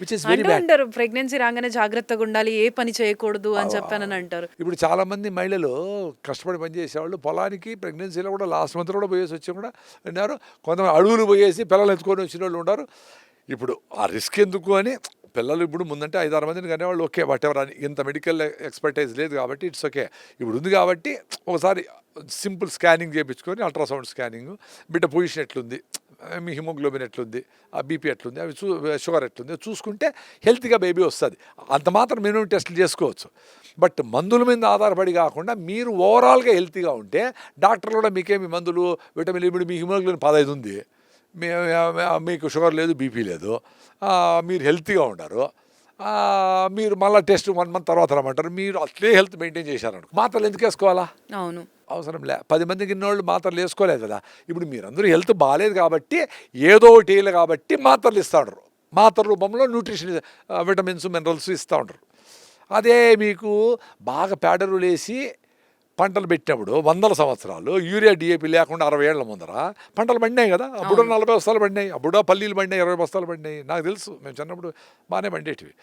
Which is very అంటూ bad. ఉంటారు pregnancy రాగానే జాగ్రత్తగా ఉండాలి, ఏ పని చేయకూడదు అని చెప్పానని అంటారు. ఇప్పుడు చాలామంది మహిళలు కష్టపడి పనిచేసేవాళ్ళు పొలానికి ప్రెగ్నెన్సీలో కూడా లాస్ట్ మంత్ కూడా పోయేసి వచ్చి కూడా ఉన్నారు. కొంతమంది అడవులు పోయేసి పిల్లలు ఎత్తుకొని వచ్చిన వాళ్ళు ఉన్నారు. ఇప్పుడు ఆ రిస్క్ ఎందుకు అని పిల్లలు ఇప్పుడు ముందంటే 5-6 మందిని కనేవాళ్ళు ఓకే వాట్ ఎవర్ అని, ఇంత మెడికల్ ఎక్స్పర్టైజ్ లేదు కాబట్టి ఇట్స్ ఓకే. ఇప్పుడు ఉంది కాబట్టి ఒకసారి సింపుల్ స్కానింగ్ చేయించుకొని అల్ట్రాసౌండ్ స్కానింగ్, బిడ్డ పొజిషన్ ఎట్లుంది, మీ హిమోగ్లోబిన్ ఎట్లుంది, ఆ బీపీ ఎట్లుంది, అవి షుగర్ ఎట్లుంది చూసుకుంటే హెల్త్గా బేబీ వస్తుంది. అంత మాత్రం మినిమం టెస్టులు చేసుకోవచ్చు. బట్ మందుల మీద ఆధారపడి కాకుండా మీరు ఓవరాల్గా హెల్తీగా ఉంటే డాక్టర్లు కూడా మీకేమి మందులు విటమిన్, ఇప్పుడు మీ హిమోగ్లోబిన్ 15 ఉంది, మీ మీకు షుగర్ లేదు, బీపీ లేదు, మీరు హెల్తీగా ఉన్నారు, మీరు మళ్ళీ టెస్ట్ 1 మంత్ తర్వాత రమ్మంటారు, మీరు అట్లే హెల్త్ మెయింటైన్ చేశారనుకో మాత్రలు ఎందుకు వేసుకోవాలా? అవును. అవసరం లే. 10 మందికి ఇన్నోళ్ళు మాత్రలు వేసుకోలేదు కదా. ఇప్పుడు మీరందరూ హెల్త్ బాగాలేదు కాబట్టి ఏదో ఒకటి వేయాలి కాబట్టి మాత్రలు ఇస్తూ ఉండరు. మాత్ర రూపంలో న్యూట్రిషన్ విటమిన్స్ మినరల్స్ ఇస్తూ ఉండరు. అదే మీకు బాగా పేడరులు వేసి పంటలు పెట్టినప్పుడు 100 సంవత్సరాలు యూరియా డిఏపి లేకుండా 60 ఏళ్ల ముందర పంటలు పండినాయి కదా. అప్పుడు 40 బస్తాలు పండినాయి, అప్పుడు పల్లీలు పండినాయి, 20 బస్తాలు పండినాయి. నాకు తెలుసు, మేము చిన్నప్పుడు బాగానే పండేటివి.